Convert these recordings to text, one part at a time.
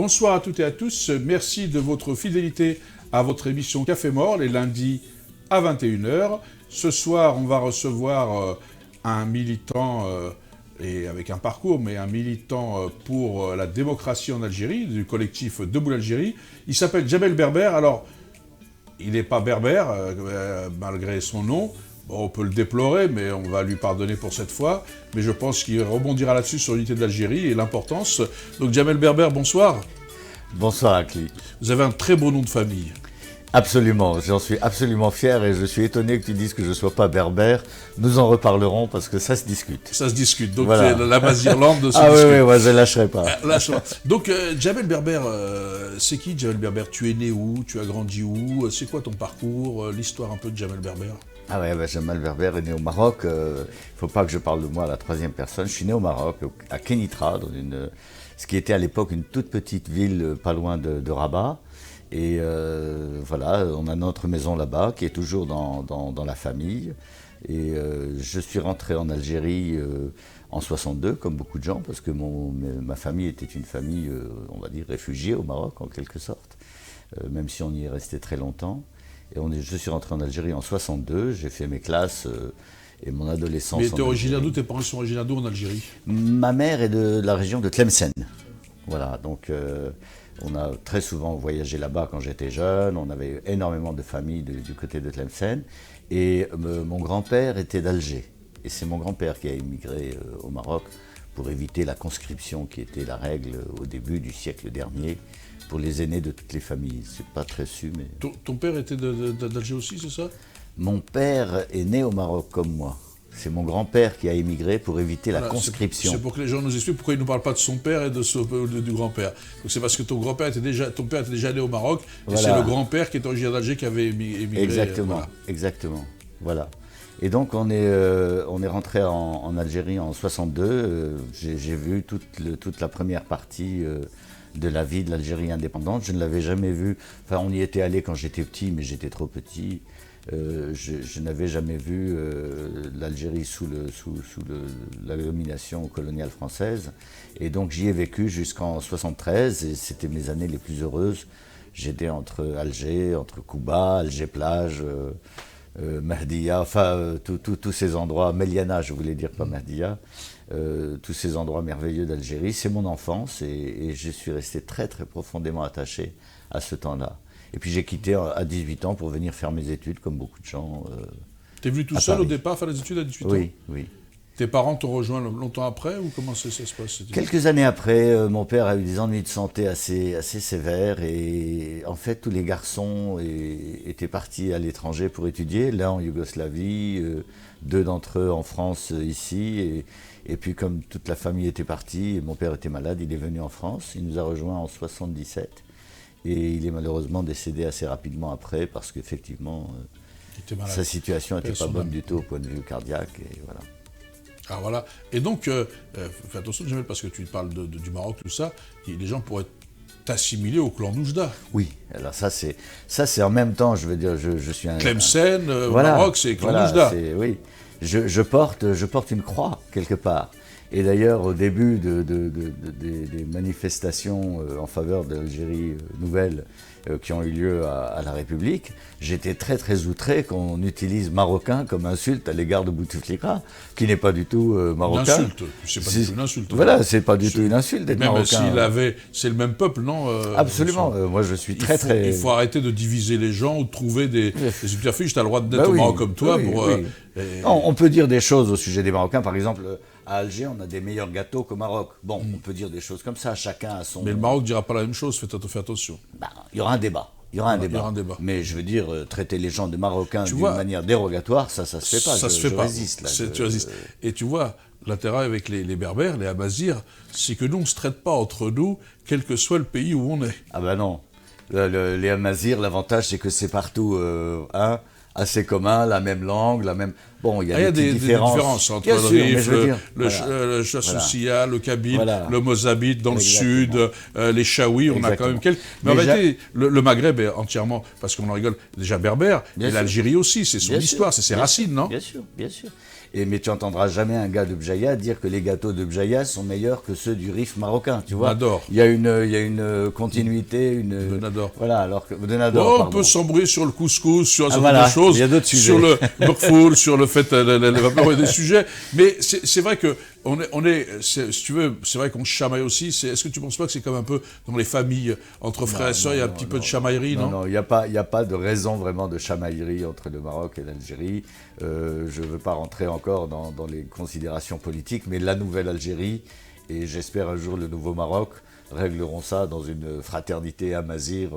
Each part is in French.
Bonsoir à toutes et à tous. Merci de votre fidélité à votre émission Café Mort, les lundis à 21h. Ce soir, on va recevoir un militant, et avec un parcours, mais un militant pour la démocratie en Algérie, du collectif Debout l'Algérie. Il s'appelle Djamel Berber. Alors, il n'est pas berbère, malgré son nom. Bon, on peut le déplorer, mais on va lui pardonner pour cette fois. Mais je pense qu'il rebondira là-dessus sur l'unité de l'Algérie et l'importance. Donc, Djamel Berber, bonsoir. Bonsoir, Akli. Vous avez un très beau nom de famille. Absolument, j'en suis absolument fier et je suis étonné que tu dises que je ne sois pas berbère. Nous en reparlerons parce que ça se discute. Ça se discute, donc voilà. La Mazirlande se discute. Ah oui, moi je ne lâcherai pas. Donc, Djamel Berber, c'est qui Djamel Berber? Tu es né où? Tu as grandi où? C'est quoi ton parcours? L'histoire un peu de Djamel Berber? Ah ouais, Djamel Berber est né au Maroc. Il ne faut pas que je parle de moi à la troisième personne. Je suis né au Maroc, à Kenitra, dans ce qui était à l'époque une toute petite ville pas loin de Rabat. Et voilà, on a notre maison là-bas qui est toujours dans la famille. Et je suis rentré en Algérie en 62, comme beaucoup de gens, parce que ma famille était une famille, on va dire, réfugiée au Maroc, en quelque sorte, même si on y est resté très longtemps. Et je suis rentré en Algérie en 62, j'ai fait mes classes et mon adolescence. Mais tu es originaire d'où? Tes parents sont originaires d'où en Algérie? Ma mère est de la région de Tlemcen. Voilà, donc on a très souvent voyagé là-bas quand j'étais jeune, on avait énormément de familles du côté de Tlemcen. Et mon grand-père était d'Alger. Et c'est mon grand-père qui a émigré au Maroc pour éviter la conscription qui était la règle au début du siècle dernier pour les aînés de toutes les familles. C'est pas très su, mais... Ton père était d'Alger aussi, c'est ça? Mon père est né au Maroc comme moi. C'est mon grand-père qui a émigré pour éviter la conscription. C'est pour que les gens nous expliquent pourquoi il ne nous parle pas de son père et du grand-père. Donc c'est parce que ton père était déjà né au Maroc, voilà. Et c'est le grand-père qui est originaire d'Alger qui avait émigré. Exactement, exactement. Voilà. Et donc on est rentré en Algérie en 62. J'ai vu toute la première partie de la vie de l'Algérie indépendante. Je ne l'avais jamais vue. Enfin, on y était allé quand j'étais petit, mais j'étais trop petit. Je n'avais jamais vu l'Algérie sous la domination coloniale française. Et donc j'y ai vécu jusqu'en 73 et c'était mes années les plus heureuses. J'étais entre Alger, entre Kouba, Alger-Plage, Mahdia, enfin tous ces endroits, Meliana je voulais dire, pas Mahdia, tous ces endroits merveilleux d'Algérie. C'est mon enfance et je suis resté très très profondément attaché à ce temps-là. Et puis j'ai quitté à 18 ans pour venir faire mes études, comme beaucoup de gens. T'es venu tout seul au départ faire les études à 18 ans? Oui, oui. Tes parents t'ont rejoint longtemps après ou comment ça se passe? Quelques années après, mon père a eu des ennuis de santé assez sévères et en fait tous les garçons étaient partis à l'étranger pour étudier, l'un en Yougoslavie, deux d'entre eux en France ici et puis comme toute la famille était partie, mon père était malade, il est venu en France, il nous a rejoints en 77. Et il est malheureusement décédé assez rapidement après parce qu'effectivement, sa situation n'était pas bonne du tout au point de vue cardiaque. Et voilà. Ah voilà. Et donc, fais attention Djamel, parce que tu parles du Maroc, tout ça, les gens pourraient t'assimiler au clan Noujda. Oui, alors ça c'est en même temps, je veux dire, je suis un... Tlemcen, voilà, Maroc, c'est clan Noujda. Oui, je porte une croix quelque part. Et d'ailleurs, au début des manifestations en faveur de l'Algérie nouvelle qui ont eu lieu à la République, j'étais très très outré qu'on utilise marocain comme insulte à l'égard de Bouteflika, qui n'est pas du tout marocain. Une insulte, c'est pas du tout une insulte. Voilà, c'est pas du tout une insulte d'être marocain. Même s'il c'est le même peuple, non? Absolument, moi je suis très... Il faut arrêter de diviser les gens ou de trouver des subterfuges. Tu as le droit d'être au Maroc comme toi pour... Non, on peut dire des choses au sujet des Marocains, par exemple... À Alger, on a des meilleurs gâteaux qu'au Maroc. Bon, on peut dire des choses comme ça, chacun a son... Mais le Maroc ne dira pas la même chose, fais attention. Il y aura un débat. Il y aura un débat. Mais je veux dire, traiter les gens de Marocains d'une manière dérogatoire, ça se fait pas. Ça se fait pas. Résiste, là, tu résistes. Et tu vois, l'intérêt avec les Berbères, les Amazirs, c'est que nous, on ne se traite pas entre nous, quel que soit le pays où on est. Ah ben non. Les Amazirs, l'avantage, c'est que c'est partout, assez commun, la même langue, la même... Bon, il y a Il y a des petites différences entre bien le sûr, mais Rif, je veux dire, le voilà. Chassoucia, le Kabyle, Voilà. le Mozambique dans Exactement. le sud, les Chaouis, on a quand même quelques... Mais en réalité, le Maghreb est entièrement, parce qu'on en rigole, déjà berbère, Bien et sûr. l'Algérie aussi, c'est son Bien histoire, sûr, c'est ses bien racines, sûr, non? Bien sûr, bien sûr. Mais tu n'entendras jamais un gars de Bjaïa dire que les gâteaux de Bjaïa sont meilleurs que ceux du Rif marocain, tu vois. Nador. Il y a une continuité, De Nador. Voilà, alors que... De Nador, Oh, on pardon. peut s'embrouiller sur le couscous, sur un certain voilà, nombre de choses, il y a d'autres sur sujets. le Burkfoul, sur le fait les vapeurs et des sujets. Mais c'est vrai que si tu veux, c'est vrai qu'on chamaille aussi. Est-ce que tu penses pas que c'est comme un peu dans les familles entre frères et sœurs, il y a un petit peu de chamaillerie, non? Non, il n'y a pas de raison vraiment de chamaillerie entre le Maroc et l'Algérie. Je ne veux pas rentrer encore dans les considérations politiques, mais la nouvelle Algérie, et j'espère un jour le nouveau Maroc, régleront ça dans une fraternité amazigh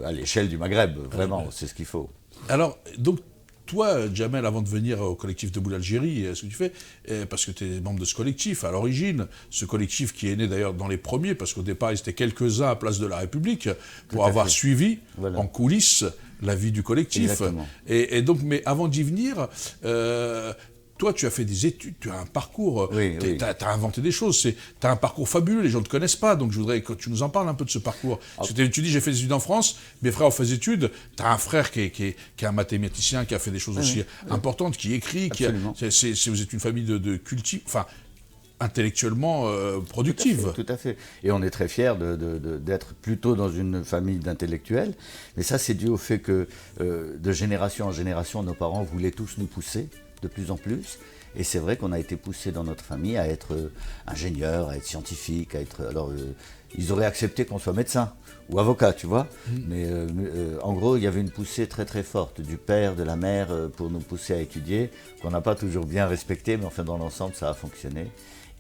à l'échelle du Maghreb. Vraiment, c'est ce qu'il faut. Alors, donc, toi, Jamel, avant de venir au collectif Debout l'Algérie, ce que tu fais, parce que tu es membre de ce collectif à l'origine, ce collectif qui est né d'ailleurs dans les premiers, parce qu'au départ, ils étaient quelques-uns à Place de la République, pour avoir suivi en coulisses la vie du collectif. Exactement. Et donc, mais avant d'y venir, toi, tu as fait des études, tu as un parcours, tu as inventé des choses, tu as un parcours fabuleux, les gens ne te connaissent pas, donc je voudrais que tu nous en parles un peu de ce parcours. Parce que tu dis, j'ai fait des études en France, mes frères ont fait des études, tu as un frère qui est un mathématicien, qui a fait des choses aussi importantes, qui écrit, vous êtes une famille de cultifs, enfin, intellectuellement productive. Tout à fait. Et on est très fiers d'être plutôt dans une famille d'intellectuels, mais ça c'est dû au fait que de génération en génération, nos parents voulaient tous nous pousser de plus en plus. Et c'est vrai qu'on a été poussé dans notre famille à être ingénieur, à être scientifique, à être... Alors, ils auraient accepté qu'on soit médecin ou avocat, tu vois. Mais en gros, il y avait une poussée très très forte du père, de la mère, pour nous pousser à étudier, qu'on n'a pas toujours bien respecté, mais enfin dans l'ensemble, ça a fonctionné.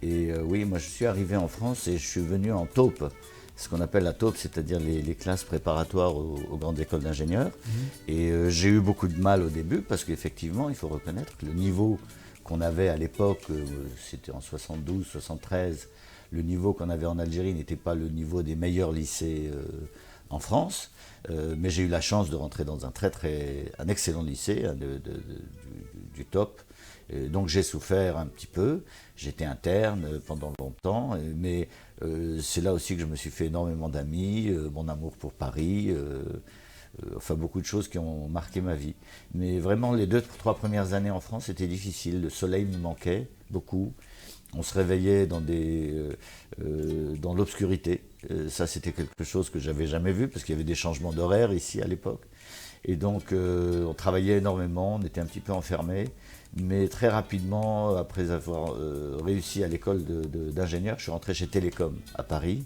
Et oui, moi je suis arrivé en France et je suis venu en taupe. Ce qu'on appelle la taupe, c'est-à-dire les classes préparatoires aux grandes écoles d'ingénieurs. Et j'ai eu beaucoup de mal au début parce qu'effectivement, il faut reconnaître que le niveau qu'on avait à l'époque, c'était en 72, 73, le niveau qu'on avait en Algérie n'était pas le niveau des meilleurs lycées en France. Mais j'ai eu la chance de rentrer dans un excellent lycée, du top. Donc j'ai souffert un petit peu, j'étais interne pendant longtemps, mais c'est là aussi que je me suis fait énormément d'amis, mon amour pour Paris, enfin beaucoup de choses qui ont marqué ma vie. Mais vraiment les 2-3 premières années en France c'était difficile, le soleil nous manquait beaucoup, on se réveillait dans l'obscurité, ça c'était quelque chose que j'avais jamais vu parce qu'il y avait des changements d'horaire ici à l'époque. Et donc on travaillait énormément, on était un petit peu enfermés. Mais très rapidement, après avoir réussi à l'école d'ingénieur, je suis rentré chez Télécom à Paris.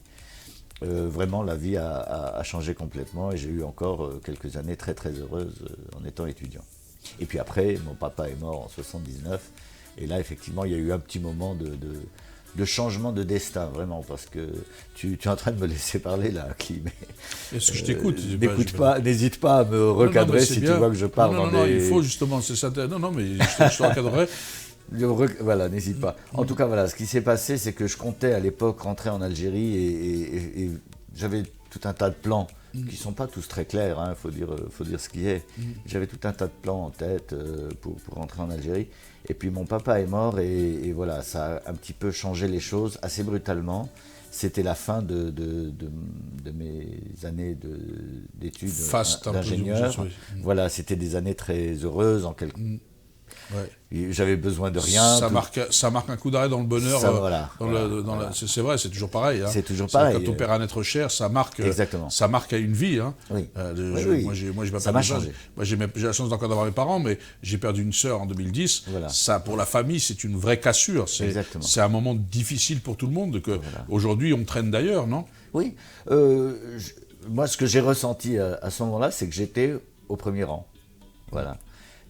Vraiment, la vie a changé complètement et j'ai eu encore quelques années très très heureuses en étant étudiant. Et puis après, mon papa est mort en 79 et là, effectivement, il y a eu un petit moment de changement de destin, vraiment, parce que tu es en train de me laisser parler là, Kim. Est-ce que je t'écoute? N'hésite pas à me recadrer si tu vois que je parle Non, il faut justement, c'est ça. Non, mais je te recadrerai. Voilà, n'hésite pas. En tout cas, voilà, ce qui s'est passé, c'est que je comptais à l'époque rentrer en Algérie et j'avais tout un tas de plans qui ne sont pas tous très clairs, hein, faut dire ce qui est. J'avais tout un tas de plans en tête pour rentrer en Algérie. Et puis mon papa est mort et voilà, ça a un petit peu changé les choses assez brutalement. C'était la fin de mes années d'études d'ingénieur. Voilà, c'était des années très heureuses en quelque sorte. Ouais. J'avais besoin de rien. Ça marque un coup d'arrêt dans le bonheur. C'est vrai, c'est toujours pareil. Hein. C'est toujours pareil. Quand on perd un être cher, ça marque à une vie. Hein. Oui. Moi, ça m'a changé. Moi, j'ai la chance encore d'avoir mes parents, mais j'ai perdu une sœur en 2010. Voilà. Ça, pour la famille, c'est une vraie cassure. C'est un moment difficile pour tout le monde. Aujourd'hui, on traîne d'ailleurs, non? Oui. Moi, ce que j'ai ressenti à ce moment-là, c'est que j'étais au premier rang. Voilà.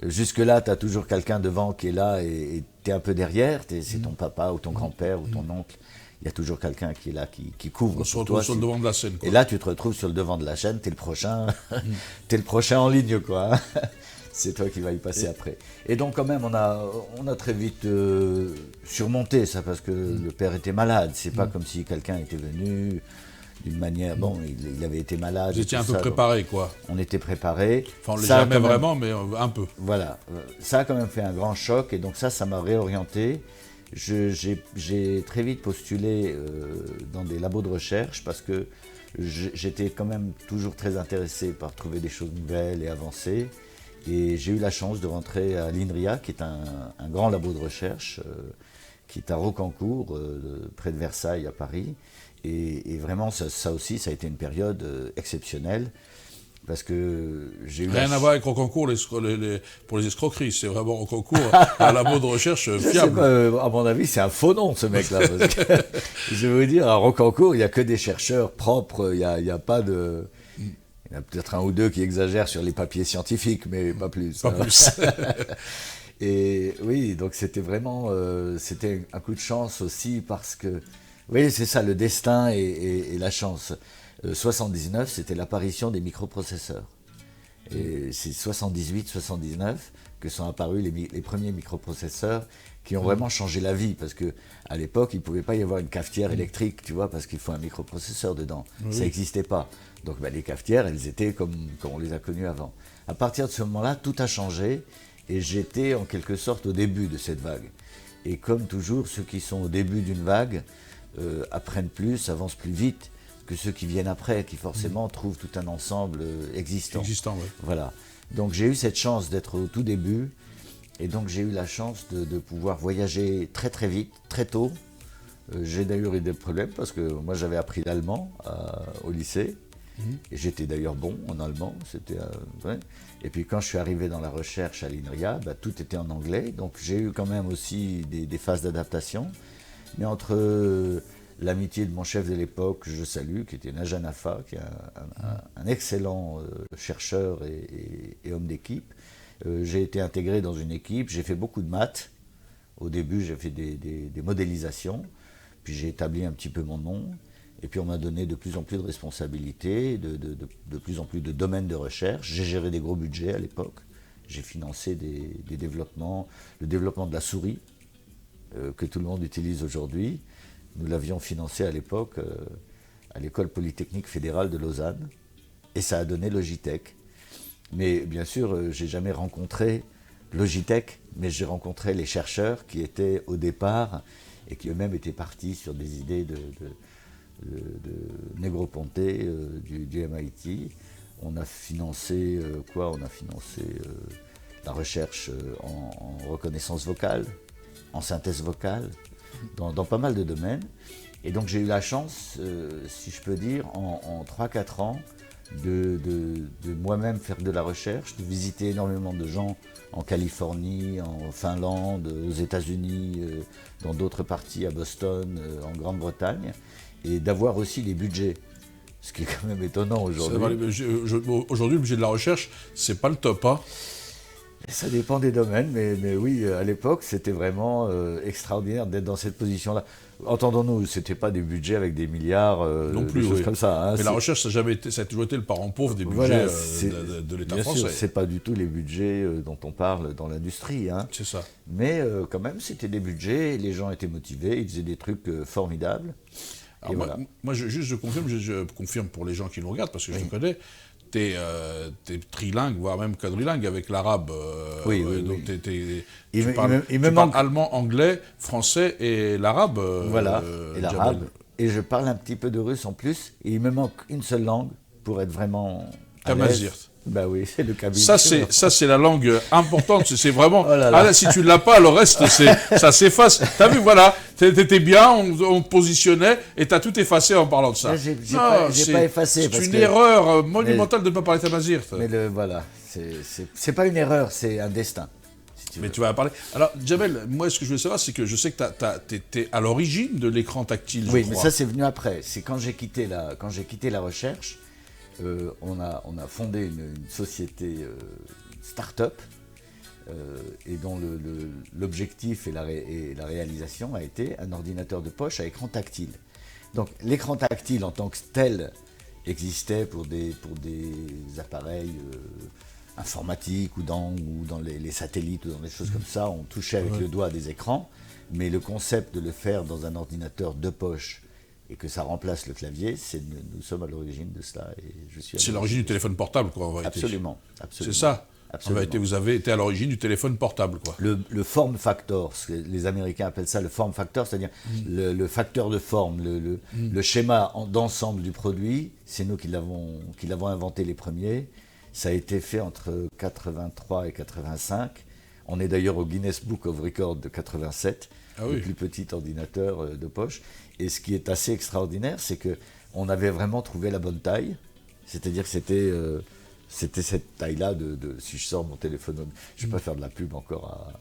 Jusque-là, tu as toujours quelqu'un devant qui est là et tu es un peu derrière, c'est ton papa ou ton grand-père ou ton oncle. Il y a toujours quelqu'un qui est là, qui couvre. On se retrouve sur le devant de la scène. Et là, tu te retrouves sur le devant de la scène, tu es le prochain, t'es le prochain en ligne, quoi. C'est toi qui vas y passer après. Et donc, quand même, on a très vite surmonté ça parce que le père était malade. C'est pas comme si quelqu'un était venu d'une manière... Bon, il avait été malade. Vous étiez un peu ça, préparé, quoi. On était préparés. Enfin, on ne l'est jamais vraiment, mais un peu. Voilà. Ça a quand même fait un grand choc, et donc ça m'a réorienté. J'ai très vite postulé dans des labos de recherche, parce que j'étais quand même toujours très intéressé par trouver des choses nouvelles et avancer. Et j'ai eu la chance de rentrer à l'INRIA, qui est un grand labo de recherche, qui est à Rocancourt, près de Versailles, à Paris. Et vraiment, ça aussi, ça a été une période exceptionnelle, parce que j'ai eu... Rien à voir avec Rocancourt pour les escroqueries, c'est vraiment Rocancourt, un labo de recherche fiable. À mon avis, c'est un faux nom, ce mec-là. Parce que, je vais vous dire, à Rocancourt, il n'y a que des chercheurs propres, il n'y a pas de... Il y en a peut-être un ou deux qui exagèrent sur les papiers scientifiques, mais pas plus. Pas plus. Et oui, donc c'était vraiment c'était un coup de chance aussi, parce que, oui, c'est ça, le destin et la chance. 79, c'était l'apparition des microprocesseurs. Et c'est 78-79 que sont apparus les premiers microprocesseurs qui ont vraiment changé la vie, parce qu'à l'époque, il ne pouvait pas y avoir une cafetière électrique, tu vois, parce qu'il faut un microprocesseur dedans. Oui. Ça n'existait pas. Donc les cafetières, elles étaient comme on les a connues avant. À partir de ce moment-là, tout a changé, et j'étais en quelque sorte au début de cette vague. Et comme toujours, ceux qui sont au début d'une vague apprennent plus, avancent plus vite que ceux qui viennent après, qui forcément trouvent tout un ensemble existant. Existant, oui. Voilà. Donc j'ai eu cette chance d'être au tout début, et donc j'ai eu la chance de pouvoir voyager très très vite, très tôt. J'ai d'ailleurs eu des problèmes, parce que moi j'avais appris l'allemand au lycée, et j'étais d'ailleurs bon en allemand. Ouais. Et puis quand je suis arrivé dans la recherche à l'INRIA, tout était en anglais, donc j'ai eu quand même aussi des phases d'adaptation. Mais entre l'amitié de mon chef de l'époque, que je salue, qui était Naja Nafa, qui est un excellent chercheur et homme d'équipe, j'ai été intégré dans une équipe, j'ai fait beaucoup de maths. Au début, j'ai fait des modélisations, puis j'ai établi un petit peu mon nom, et puis on m'a donné de plus en plus de responsabilités, de plus en plus de domaines de recherche. J'ai géré des gros budgets à l'époque, j'ai financé des développements, le développement de la souris, que tout le monde utilise aujourd'hui. Nous l'avions financé à l'époque à l'École Polytechnique Fédérale de Lausanne, et ça a donné Logitech. Mais bien sûr, j'ai jamais rencontré Logitech, mais j'ai rencontré les chercheurs qui étaient au départ, et qui eux-mêmes étaient partis sur des idées de Negroponte du MIT. On a financé On a financé la recherche en reconnaissance vocale, en synthèse vocale, dans pas mal de domaines. Et donc j'ai eu la chance, si je peux dire, en 3-4 ans, de moi-même faire de la recherche, de visiter énormément de gens en Californie, en Finlande, aux États-Unis, dans d'autres parties, à Boston, en Grande-Bretagne, et d'avoir aussi des budgets. Ce qui est quand même étonnant aujourd'hui. Aujourd'hui, le budget de la recherche, c'est pas le top, hein. Ça dépend des domaines, mais oui, à l'époque, c'était vraiment extraordinaire d'être dans cette position-là. Entendons-nous, c'était pas des budgets avec des milliards, non plus, des choses comme ça. Hein. Mais la recherche, ça a toujours été le parent pauvre des budgets de l'État français. Bien sûr, c'est pas du tout les budgets dont on parle dans l'industrie. Hein. C'est ça. Mais quand même, c'était des budgets, les gens étaient motivés, ils faisaient des trucs formidables. Alors moi, je confirme pour les gens qui nous regardent, parce que je connais, t'es trilingue, voire même quadrilingue avec l'arabe. Donc tu parles allemand, anglais, français et l'arabe. Voilà, et l'arabe. Et je parle un petit peu de russe en plus, et il me manque une seule langue pour être vraiment à l'aise. Ben oui, c'est le kabyle. Ça, c'est la langue importante. C'est vraiment. Oh là là. Ah là, si tu ne l'as pas, le reste, ça s'efface. T'as vu, voilà. T'étais bien, on te positionnait, et t'as tout effacé en parlant de ça. J'ai pas effacé. C'est une erreur monumentale de ne pas parler Tamazir. Mais voilà, c'est pas une erreur, c'est un destin. Mais tu vas en parler. Alors, Djamel, moi, ce que je veux savoir, c'est que je sais que t'étais à l'origine de l'écran tactile. Oui, mais ça, c'est venu après. C'est quand j'ai quitté la recherche. On a fondé une société start-up et dont l'objectif et la réalisation a été un ordinateur de poche à écran tactile. Donc l'écran tactile en tant que tel existait pour des appareils informatiques ou dans les satellites ou dans des choses comme ça. On touchait avec le doigt des écrans, mais le concept de le faire dans un ordinateur de poche et que ça remplace le clavier, nous sommes à l'origine de cela. Et c'est l'origine du téléphone portable, quoi, en vérité. Absolument. C'est ça. Absolument. En vérité, vous avez été à l'origine du téléphone portable, quoi. Le form factor, les Américains appellent ça le form factor, c'est-à-dire le facteur de forme, le schéma d'ensemble du produit, c'est nous qui l'avons inventé les premiers. Ça a été fait entre 83 et 85. On est d'ailleurs au Guinness Book of Records de 87, le plus petit ordinateur de poche. Et ce qui est assez extraordinaire, c'est qu'on avait vraiment trouvé la bonne taille, c'est-à-dire que c'était cette taille-là si je sors mon téléphone, je ne vais pas faire de la pub encore à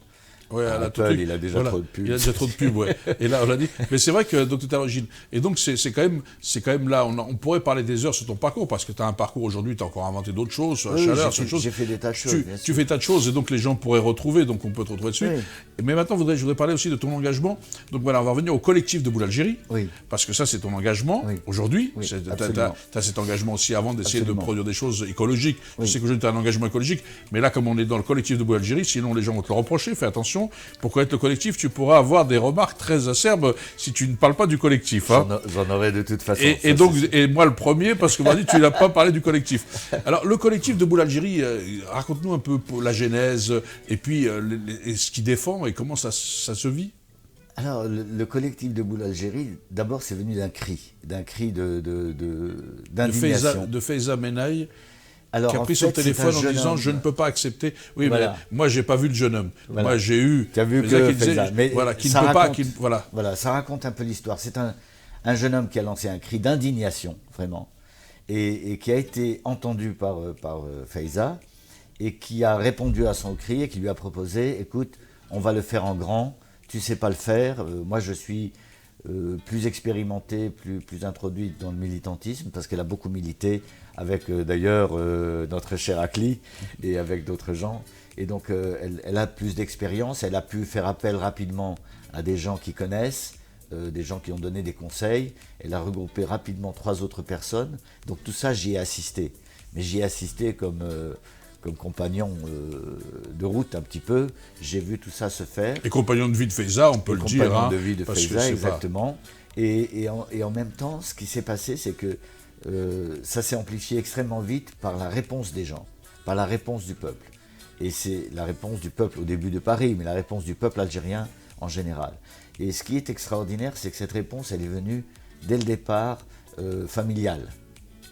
Apple, il a déjà trop de pubs. Il a déjà trop de pubs, ouais. Et là, on l'a dit. Mais c'est vrai que donc tu es à l'origine. Et donc c'est quand même là, on pourrait parler des heures sur ton parcours, parce que tu as un parcours aujourd'hui, tu as encore inventé d'autres choses, sur la chaleur, sur choses. J'ai fait des tas de choses. Tu fais tas de choses, et donc les gens pourraient retrouver, donc on peut te retrouver dessus. Oui. Mais maintenant, je voudrais parler aussi de ton engagement. Donc voilà, on va revenir au collectif de Boule Algérie, parce que ça, c'est ton engagement aujourd'hui. Tu as cet engagement aussi avant d'essayer de produire des choses écologiques. Je sais qu'aujourd'hui, tu as un engagement écologique, mais là, comme on est dans le collectif de Boule Algérie, sinon les gens vont te le reprocher, fais attention. Pour connaître le collectif, tu pourras avoir des remarques très acerbes si tu ne parles pas du collectif. Hein. J'en aurai de toute façon. Et moi le premier, parce que tu n'as pas parlé du collectif. Alors le collectif de Boule Algérie, raconte-nous un peu la genèse, et puis ce qu'il défend et comment ça se vit. Alors le collectif de Boule Algérie, d'abord c'est venu d'un cri d'indignation. De Faiza Menaï. Alors, qui a pris son téléphone en disant « je ne peux pas accepter ». Oui, voilà. Mais moi, je n'ai pas vu le jeune homme. Voilà. Moi, j'ai eu... Tu as vu que Faiza, mais voilà, qui ne peut pas... Voilà, ça raconte un peu l'histoire. C'est un jeune homme qui a lancé un cri d'indignation, vraiment, et qui a été entendu par Faiza, et qui a répondu à son cri, et qui lui a proposé « écoute, on va le faire en grand, tu ne sais pas le faire, moi je suis... plus expérimentée, plus introduite dans le militantisme, parce qu'elle a beaucoup milité avec d'ailleurs notre cher Akli et avec d'autres gens. Et donc elle a plus d'expérience, elle a pu faire appel rapidement à des gens qui connaissent, des gens qui ont donné des conseils. Elle a regroupé rapidement 3 autres personnes. Donc tout ça, j'y ai assisté. Mais j'y ai assisté comme compagnon de route un petit peu, j'ai vu tout ça se faire. Et compagnon de vie de Faiza, on peut le dire. Compagnon de vie de Faiza, exactement. Et en même temps, ce qui s'est passé, c'est que ça s'est amplifié extrêmement vite par la réponse des gens, par la réponse du peuple. Et c'est la réponse du peuple au début de Paris, mais la réponse du peuple algérien en général. Et ce qui est extraordinaire, c'est que cette réponse, elle est venue dès le départ familiale.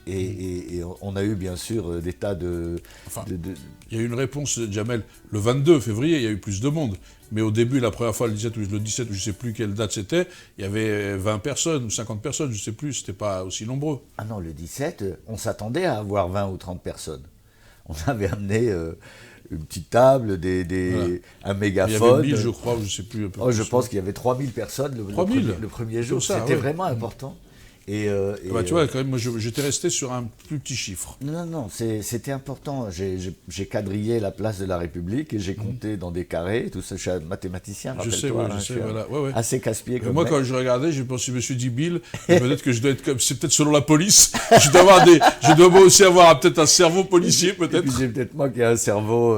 Et on a eu bien sûr des tas de... Enfin, il y a eu une réponse, Jamel, le 22 février, il y a eu plus de monde. Mais au début, la première fois, le 17 ou je ne sais plus quelle date c'était, il y avait 20 personnes ou 50 personnes, je ne sais plus, c'était pas aussi nombreux. Ah non, le 17, on s'attendait à avoir 20 ou 30 personnes. On avait amené une petite table, un mégaphone. Il y avait 1000, je crois, je ne sais plus. Je pense qu'il y avait 3000 personnes le premier jour. C'était vraiment important. Tu vois, quand même, moi, j'étais resté sur un plus petit chiffre. Non, c'était important. J'ai quadrillé la place de la République et j'ai compté dans des carrés. Tout ça, je suis un mathématicien, rappelle-toi. Je sais, voilà. Ouais. Assez casse-pied comme moi, quand je regardais, je me suis dit, Bill, peut-être que je dois être comme... C'est peut-être selon la police. Je dois moi aussi avoir peut-être un cerveau policier, peut-être. Et puis j'ai peut-être moi qui ai un cerveau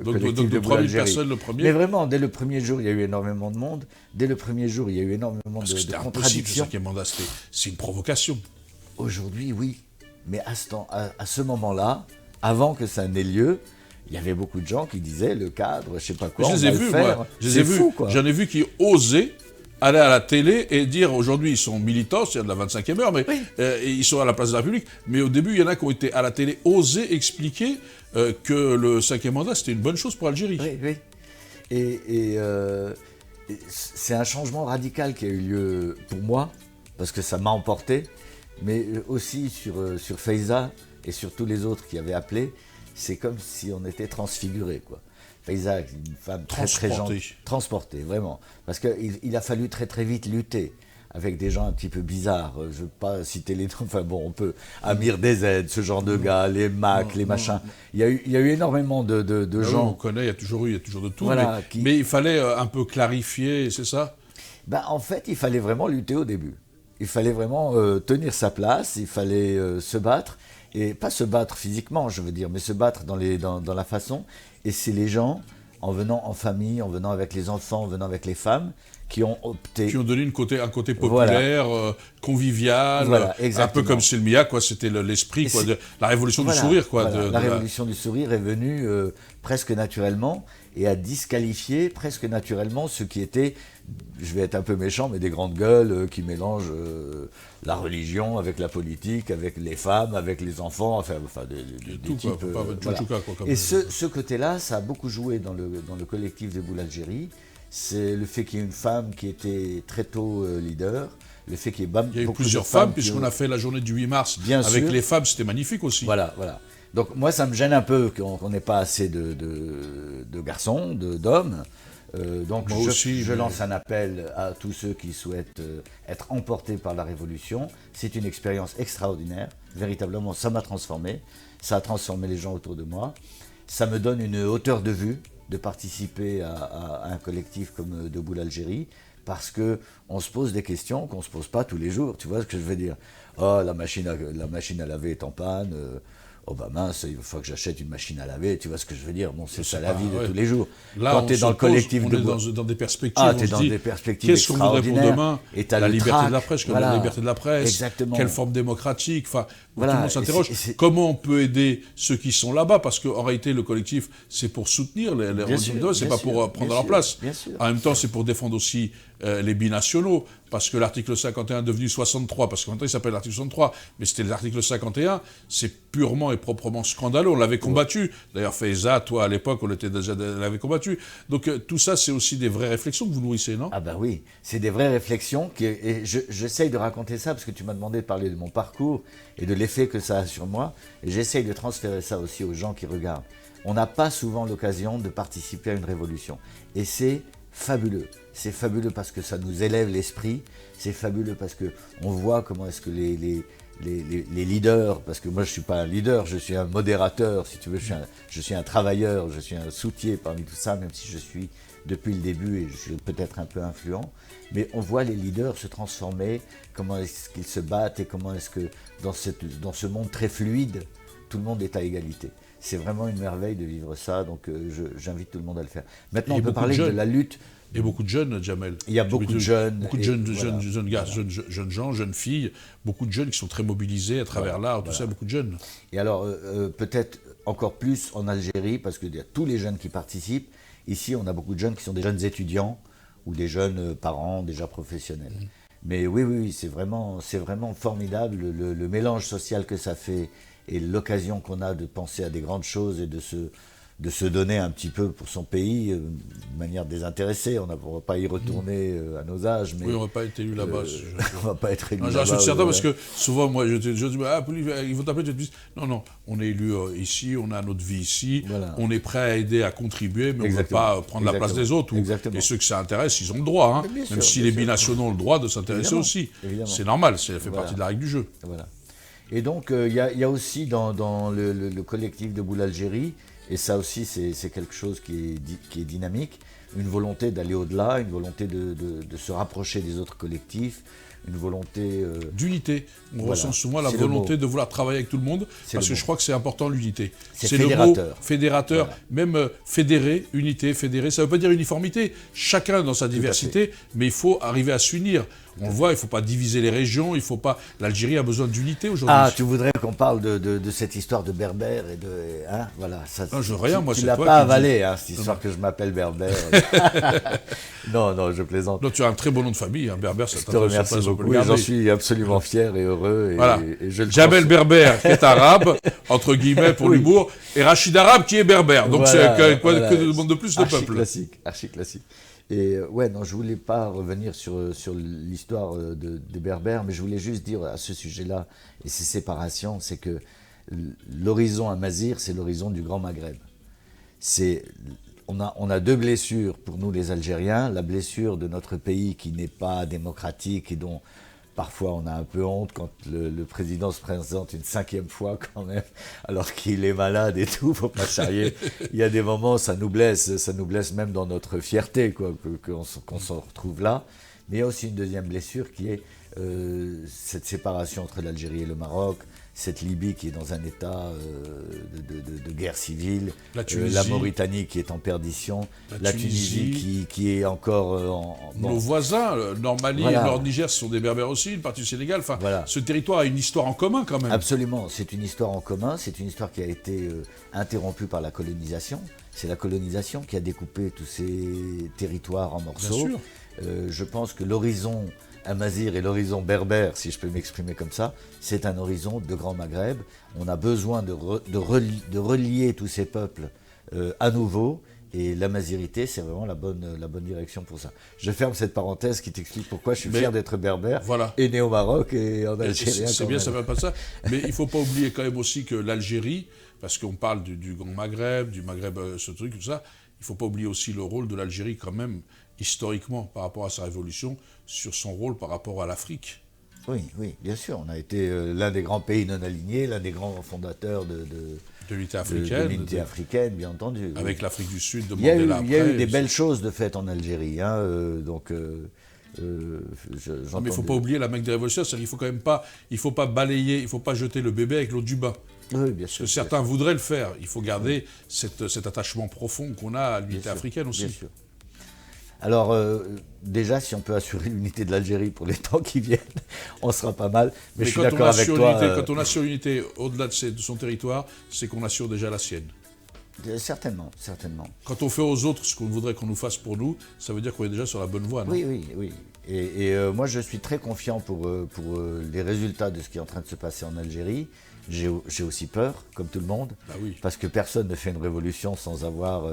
donc de 3000 personnes le premier. Mais vraiment, dès le premier jour, il y a eu énormément de monde. Dès le premier jour, il y a eu énormément de contradictions. C'est une provocation. Aujourd'hui, oui. Mais à ce moment-là, avant que ça n'ait lieu, il y avait beaucoup de gens qui disaient le cadre, je sais pas quoi. Je les ai vus, moi. J'en ai vu qui osaient aller à la télé et dire aujourd'hui ils sont militants, c'est-à-dire de la 25e heure, mais ils sont à la place de la République. Mais au début, il y en a qui ont été à la télé oser expliquer que le 5e mandat c'était une bonne chose pour l'Algérie. Oui. Et c'est un changement radical qui a eu lieu pour moi, parce que ça m'a emporté, mais aussi sur Faiza et sur tous les autres qui avaient appelé, c'est comme si on était transfiguré, quoi. Faiza, une femme très gentille, transportée, vraiment, parce qu'il a fallu très vite lutter avec des gens un petit peu bizarres, je ne veux pas citer les noms, enfin bon, on peut, Amir DZ, ce genre de gars, les Mac, les machins, il y a eu énormément de gens. On connaît, il y a toujours de tout, voilà, mais il fallait un peu clarifier, c'est ça ? En fait, il fallait vraiment lutter au début. Il fallait vraiment tenir sa place, il fallait se battre, et pas se battre physiquement, je veux dire, mais se battre dans la façon. Et c'est les gens, en venant en famille, en venant avec les enfants, en venant avec les femmes, qui ont opté... Qui ont donné un côté populaire, convivial, Voilà, un peu comme chez le MIA, quoi. C'était l'esprit quoi, de la révolution du sourire. Quoi, voilà. La révolution du sourire est venue presque naturellement et a disqualifié presque naturellement ce qui était, je vais être un peu méchant, mais des grandes gueules qui mélangent la religion avec la politique, avec les femmes, avec les enfants, enfin des tout, types... quoi, voilà. Quoi, et ce côté-là, ça a beaucoup joué dans le collectif de Boule Algérie. C'est le fait qu'il y ait une femme qui était très tôt leader, le fait qu'il y ait il y a eu plusieurs femmes, puisqu'on a fait la journée du 8 mars avec les femmes, c'était magnifique aussi. Voilà. Donc moi, ça me gêne un peu qu'on n'ait pas assez de garçons, d'hommes. Donc je lance un appel à tous ceux qui souhaitent être emportés par la Révolution. C'est une expérience extraordinaire. Véritablement, ça m'a transformé. Ça a transformé les gens autour de moi. Ça me donne une hauteur de vue de participer à un collectif comme Debout l'Algérie, parce qu'on se pose des questions qu'on ne se pose pas tous les jours. Tu vois ce que je veux dire? Oh, la machine à laver est en panne. Oh bah mince, il faut que j'achète une machine à laver, tu vois ce que je veux dire? Bon, c'est ça la vie de tous les jours. Là, quand tu es dans le collectif dans des perspectives, tu es dans des perspectives qu'est-ce qu'on voudrait pour demain? Et la liberté de la presse, la liberté de la presse, exactement. Quelle forme démocratique, enfin, tout le monde s'interroge. Comment on peut aider ceux qui sont là-bas? Parce qu'en réalité, le collectif, c'est pour soutenir les revenus, c'est pas pour prendre leur place. En même temps, c'est pour défendre aussi les binationaux, parce que l'article 51 est devenu 63, parce qu'en même temps, il s'appelle l'article 63, mais c'était l'article 51, c'est purement et proprement scandaleux. On l'avait combattu. D'ailleurs, Faiza, toi, à l'époque, on l'avait combattu. Donc, tout ça, c'est aussi des vraies réflexions que vous nourrissez, non? Ah ben oui, c'est des vraies réflexions. Et j'essaye de raconter ça, parce que tu m'as demandé de parler de mon parcours et de l'effet que ça a sur moi. Et j'essaye de transférer ça aussi aux gens qui regardent. On n'a pas souvent l'occasion de participer à une révolution. Et c'est fabuleux. C'est fabuleux parce que ça nous élève l'esprit. C'est fabuleux parce qu'on voit comment est-ce que les leaders, parce que moi je ne suis pas un leader, je suis un modérateur, si tu veux, je suis un travailleur, je suis un soutier parmi tout ça, même si je suis depuis le début et je suis peut-être un peu influent, mais on voit les leaders se transformer, comment est-ce qu'ils se battent et comment est-ce que dans ce monde très fluide, tout le monde est à égalité. C'est vraiment une merveille de vivre ça, donc j'invite tout le monde à le faire. Maintenant, on peut parler de la lutte. Et beaucoup de jeunes, Jamel. Il y a beaucoup de jeunes. Beaucoup de jeunes gars, jeunes gens, jeunes filles, beaucoup de jeunes qui sont très mobilisés à travers l'art, tout ça, beaucoup de jeunes. Et alors, peut-être encore plus en Algérie, parce qu'il y a tous les jeunes qui participent. Ici, on a beaucoup de jeunes qui sont des jeunes étudiants ou des jeunes parents déjà professionnels. Mais oui, c'est vraiment formidable le mélange social que ça fait et l'occasion qu'on a de penser à des grandes choses et de se donner un petit peu pour son pays de manière désintéressée. On ne va pas y retourner à nos âges. Mais, oui, on ne va pas être élu là-bas. On ne va pas être élu là-bas. J'en suis certain parce que souvent, moi, je dis, ils vont t'appeler, tu te dis, non, on est élu ici, on a notre vie ici, on est prêt à aider, à contribuer, mais on ne veut pas prendre la place des autres. Et ceux que ça intéresse, ils ont le droit. Même si les binationaux ont le droit de s'intéresser aussi. C'est normal, ça fait partie de la règle du jeu. Voilà. Et donc, il y a aussi dans le collectif de Boule Algérie, et ça aussi, c'est quelque chose qui est dynamique, une volonté d'aller au-delà, une volonté de se rapprocher des autres collectifs, une volonté... d'unité. On ressent souvent la volonté de vouloir travailler avec tout le monde, parce que je crois que c'est important, l'unité. C'est le mot fédérateur, même fédérer, unité, fédérer, ça ne veut pas dire uniformité, chacun dans sa diversité, mais il faut arriver à s'unir. On le voit, il ne faut pas diviser les régions, il faut pas... L'Algérie a besoin d'unité aujourd'hui. Ah, tu voudrais qu'on parle de cette histoire de Berbère et de... Hein, voilà, ça, non, je veux rien, moi, tu c'est l'as toi pas qui avalé, hein, cette histoire que je m'appelle Berbère. non, je plaisante. Non, tu as un très beau nom de famille, hein, Berbère, ça je te remercie beaucoup. Oui, j'en suis absolument fier et heureux. Voilà. Et je Jamel Berbère, qui est arabe, entre guillemets, pour l'humour, et Rachid Arabe, qui est berbère. Donc c'est que demande de plus le peuple. Archi classique. Et non, je voulais pas revenir sur l'histoire des Berbères, mais je voulais juste dire à ce sujet-là, et ces séparations, c'est que l'horizon à Mazir, c'est l'horizon du Grand Maghreb. On a deux blessures pour nous les Algériens, la blessure de notre pays qui n'est pas démocratique et dont parfois on a un peu honte quand le président se présente une 5e fois quand même, alors qu'il est malade et tout, faut pas charrier. Il y a des moments, ça nous blesse même dans notre fierté, quoi, qu'on s'en retrouve là. Mais il y a aussi une deuxième blessure qui est cette séparation entre l'Algérie et le Maroc, cette Libye qui est dans un état de guerre civile, Tunisie, la Mauritanie qui est en perdition, la Tunisie qui est encore nos voisins, le Nord Mali et le Nord Niger, ce sont des Berbères aussi, une partie du Sénégal. Enfin, ce territoire a une histoire en commun quand même. Absolument, c'est une histoire en commun, c'est une histoire qui a été interrompue par la colonisation. C'est la colonisation qui a découpé tous ces territoires en morceaux. Bien sûr. Je pense que l'horizon amazigh et l'horizon berbère, si je peux m'exprimer comme ça, c'est un horizon de Grand Maghreb. On a besoin de relier tous ces peuples à nouveau. Et l'amazirité, c'est vraiment la bonne direction pour ça. Je ferme cette parenthèse qui t'explique pourquoi je suis fier d'être berbère, et né au Maroc et en Algérie. C'est bien, ça ne va pas ça. Mais il ne faut pas oublier quand même aussi que l'Algérie, parce qu'on parle du Grand Maghreb, du Maghreb, ce truc, tout ça, il ne faut pas oublier aussi le rôle de l'Algérie quand même, historiquement, par rapport à sa révolution, sur son rôle par rapport à l'Afrique. Oui, bien sûr. On a été l'un des grands pays non alignés, l'un des grands fondateurs de l'unité africaine. De l'unité africaine, bien entendu. Avec l'Afrique du Sud, de Mandela après. Il y a eu des belles choses de fait en Algérie. Mais il ne faut pas oublier la Mecque des révolutionnaires, c'est-à-dire qu'il faut quand même pas, il faut pas balayer, il ne faut pas jeter le bébé avec l'eau du bain. Oui, bien sûr. Parce que certains voudraient le faire. Il faut garder cet attachement profond qu'on a à l'unité africaine aussi. Bien sûr. Alors, déjà, si on peut assurer l'unité de l'Algérie pour les temps qui viennent, on sera pas mal. Mais je suis d'accord avec toi. Quand on assure l'unité au-delà de son territoire, c'est qu'on assure déjà la sienne. Certainement. Quand on fait aux autres ce qu'on voudrait qu'on nous fasse pour nous, ça veut dire qu'on est déjà sur la bonne voie, non ? Oui. Et moi, je suis très confiant pour les résultats de ce qui est en train de se passer en Algérie. J'ai aussi peur, comme tout le monde, parce que personne ne fait une révolution sans avoir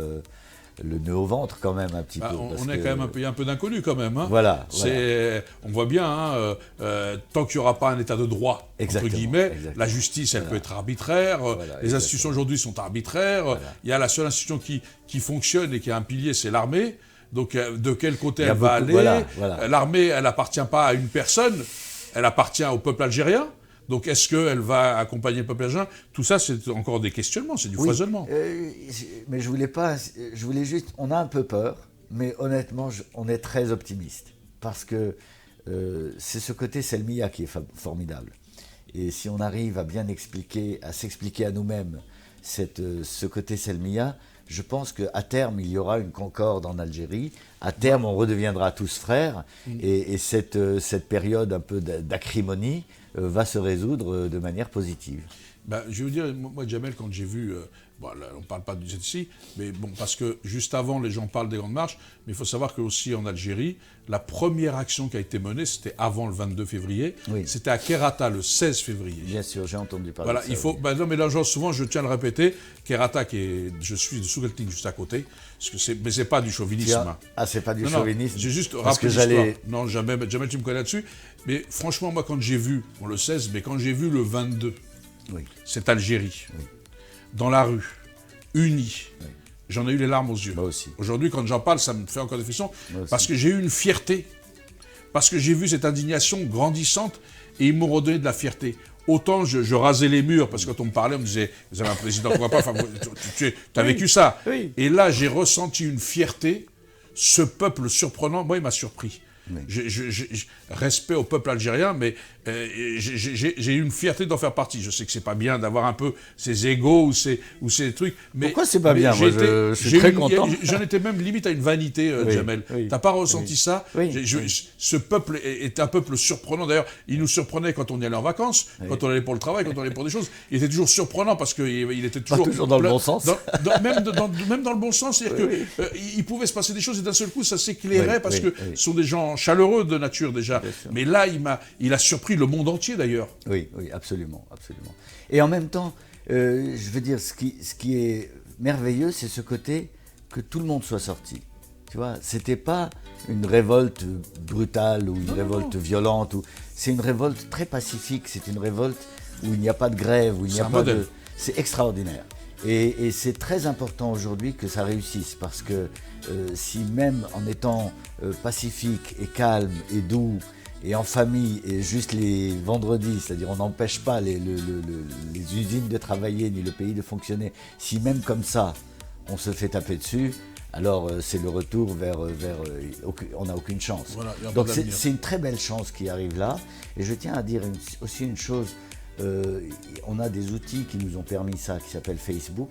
le nœud au ventre quand même un petit peu. On est quand même un peu d'inconnu quand même. Hein. Voilà. On voit bien, tant qu'il n'y aura pas un état de droit, entre guillemets, la justice, elle peut être arbitraire, les institutions aujourd'hui sont arbitraires, il y a la seule institution qui fonctionne et qui a un pilier, c'est l'armée. Donc de quel côté elle va aller ? L'armée, elle n'appartient pas à une personne, elle appartient au peuple algérien. Donc, est-ce qu'elle va accompagner le peuple algérien ? Tout ça, c'est encore des questionnements, c'est du foisonnement. Mais je voulais juste... On a un peu peur, mais honnêtement, on est très optimiste. Parce que c'est ce côté Selmiya qui est formidable. Et si on arrive à bien s'expliquer à nous-mêmes ce côté Selmiya, je pense qu'à terme, il y aura une concorde en Algérie. À terme, on redeviendra tous frères. Et cette période un peu d'acrimonie va se résoudre de manière positive. Je veux dire, moi, Jamel, quand j'ai vu... là, on ne parle pas de celle-ci, mais bon, parce que juste avant, les gens parlent des grandes marches, mais il faut savoir qu'aussi en Algérie, la première action qui a été menée, c'était avant le 22 février, c'était à Kerata, le 16 février. Bien sûr, j'ai entendu parler de ça. Il faut, non, mais là, souvent, je tiens à le répéter, Kerata, je suis de Sougelting, juste à côté, mais c'est pas du chauvinisme. C'est pas du chauvinisme. J'ai juste rappelé l'histoire. Non, jamais tu me connais là-dessus. Mais franchement, moi, quand j'ai vu, le 16, mais quand j'ai vu le 22, cette Algérie, dans la rue, unie, j'en ai eu les larmes aux yeux. Moi aussi. Aujourd'hui, quand j'en parle, ça me fait encore des frissons, parce que j'ai eu une fierté, parce que j'ai vu cette indignation grandissante, et ils m'ont redonné de la fierté. Autant je rasais les murs, parce que quand on me parlait, on me disait, vous avez un président, pourquoi pas, tu as vécu ça. Oui. Et là, j'ai ressenti une fierté, ce peuple surprenant, moi, il m'a surpris. Respect au peuple algérien, mais j'ai eu une fierté d'en faire partie. Je sais que c'est pas bien d'avoir un peu ces égos ou ces trucs. Mais, pourquoi c'est pas bien ? Moi, je suis très content. J'en étais même limite à une vanité, Jamel. T'as pas ressenti ça ? Ce peuple est un peuple surprenant. D'ailleurs, il nous surprenait quand on y allait en vacances, quand on allait pour le travail, quand on allait pour des choses. Il était toujours surprenant parce qu'il était toujours dans le bon sens. Même dans le bon sens, c'est-à-dire qu'il pouvait se passer des choses et d'un seul coup, ça s'éclairait parce que ce sont des gens chaleureux de nature déjà. Mais là, il a surpris le monde entier d'ailleurs. Oui, absolument. Et en même temps, je veux dire, ce qui est merveilleux, c'est ce côté que tout le monde soit sorti. Tu vois, c'était pas une révolte brutale ou une révolte violente. C'est une révolte très pacifique. C'est une révolte où il n'y a pas de grève, où il n'y a pas de... C'est extraordinaire. Et c'est très important aujourd'hui que ça réussisse parce que si même en étant pacifique et calme et doux et en famille et juste les vendredis, c'est-à-dire on n'empêche pas les usines de travailler ni le pays de fonctionner, si même comme ça on se fait taper dessus, alors c'est le retour vers on n'a aucune chance. Voilà, donc c'est une très belle chance qui arrive là. Et je tiens à dire aussi une chose, on a des outils qui nous ont permis ça, qui s'appellent Facebook.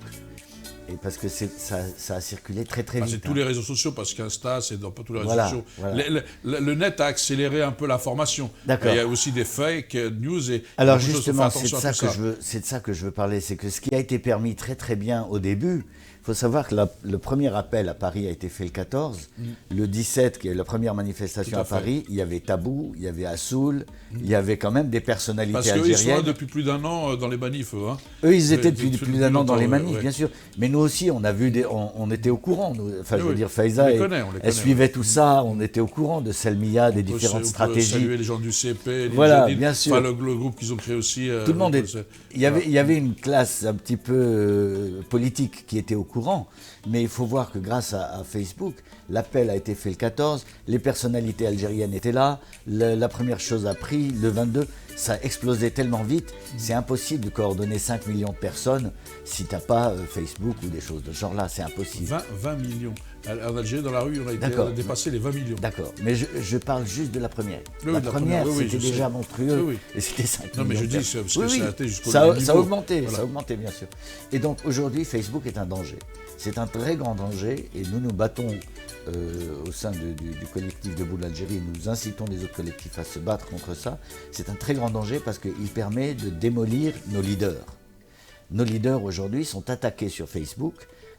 Et parce que ça a circulé très très vite. C'est tous les réseaux sociaux, parce qu'Insta, c'est dans pas tous les réseaux sociaux. Voilà. Le net a accéléré un peu l'information. Il y a aussi des fake news. Alors justement, c'est de ça que je veux parler. C'est que ce qui a été permis très très bien au début, il faut savoir que le premier appel à Paris a été fait le 14. Le 17, qui est la première manifestation à Paris, il y avait Tabou, il y avait Assoul, il y avait quand même des personnalités algériennes. Parce qu'eux, ils sont là depuis plus d'un an dans les manifs. Hein. Eux, ils étaient depuis plus d'un an dans les manifs, bien sûr. Mais nous aussi, on a vu on était au courant. Enfin, je veux dire, Faiza, elle suivait tout ça. On était au courant de Selmiya, des différentes stratégies. On peut saluer les gens du CP, bien sûr. Enfin, le groupe qu'ils ont créé aussi. Tout le monde il y avait une classe un petit peu politique qui était au courant. Mais il faut voir que grâce à Facebook, l'appel a été fait le 14, les personnalités algériennes étaient là, la première chose a pris, le 22, ça a explosé tellement vite, c'est impossible de coordonner 5 millions de personnes si tu n'as pas Facebook ou des choses de ce genre-là, c'est impossible. 20 millions. En Algérie, dans la rue, on a dépassé les 20 millions. D'accord, mais je parle juste de la première. La première, c'était déjà monstrueux, et c'était 5 millions. Non, mais je dis, parce que ça a été jusqu'au niveau. Ça a augmenté, bien sûr. Et donc, aujourd'hui, Facebook est un danger. C'est un très grand danger, et nous nous battons au sein du collectif Debout l'Algérie, nous incitons les autres collectifs à se battre contre ça. C'est un très grand danger parce qu'il permet de démolir nos leaders. Nos leaders aujourd'hui sont attaqués sur Facebook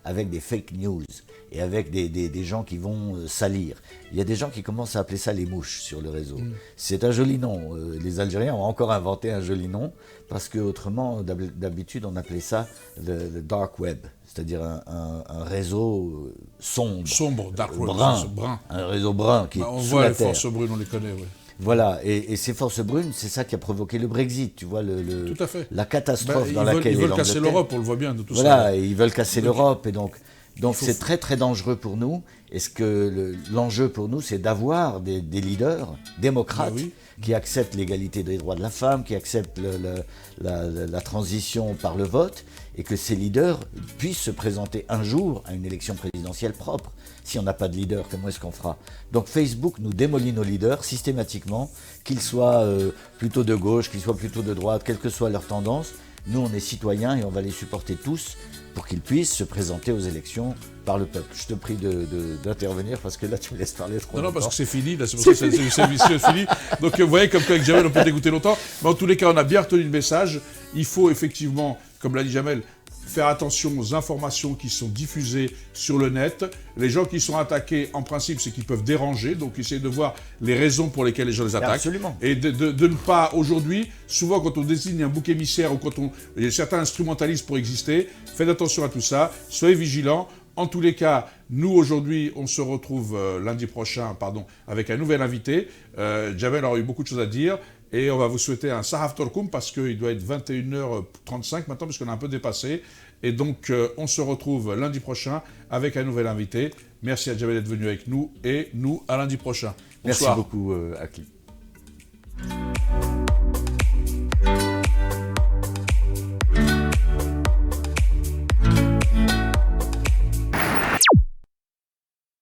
avec des fake news et avec des gens qui vont salir. Il y a des gens qui commencent à appeler ça les mouches sur le réseau. C'est un joli nom. Les Algériens ont encore inventé un joli nom parce qu'autrement, d'habitude, on appelait ça le dark web, c'est-à-dire un réseau sombre. Sombre, dark web, brun. Un réseau brun qui est on sous voit la les terre. forces brunes, on les connaît, oui. Voilà, et ces forces brunes, c'est ça qui a provoqué le Brexit, tu vois, Tout à fait. la catastrophe dans laquelle ils veulent casser l'Europe, on le voit bien de tout ça. Voilà, ils veulent casser l'Europe, et donc c'est très très dangereux pour nous. Et l'enjeu pour nous, c'est d'avoir des leaders démocrates qui acceptent l'égalité des droits de la femme, qui acceptent la transition par le vote, et que ces leaders puissent se présenter un jour à une élection présidentielle propre. Si on n'a pas de leader, comment est-ce qu'on fera? Donc Facebook nous démolit nos leaders systématiquement, qu'ils soient plutôt de gauche, qu'ils soient plutôt de droite, quelle que soit leur tendance. Nous, on est citoyens et on va les supporter tous pour qu'ils puissent se présenter aux élections par le peuple. Je te prie d'intervenir parce que là, tu me laisses parler trop longtemps. Non, parce que c'est fini, là, c'est pour ça que c'est fini. Donc, vous voyez, comme avec Jamel, on peut t'écouter longtemps. Mais en tous les cas, on a bien retenu le message. Il faut effectivement, comme l'a dit Jamel, faire attention aux informations qui sont diffusées sur le net. Les gens qui sont attaqués, en principe, c'est qu'ils peuvent déranger. Donc, essayer de voir les raisons pour lesquelles les gens les attaquent. Absolument. Et de ne pas, aujourd'hui, souvent quand on désigne un bouc émissaire ou quand certains instrumentalisent pour exister, faites attention à tout ça, soyez vigilants. En tous les cas, nous, aujourd'hui, on se retrouve lundi prochain, avec un nouvel invité. Jamel aura eu beaucoup de choses à dire. Et on va vous souhaiter un Sahaf Torkoum parce qu'il doit être 21h35 maintenant, puisqu'on a un peu dépassé. Et donc, on se retrouve lundi prochain avec un nouvel invité. Merci à Jamel d'être venu avec nous et nous à lundi prochain. Bonsoir. Merci beaucoup, Akli.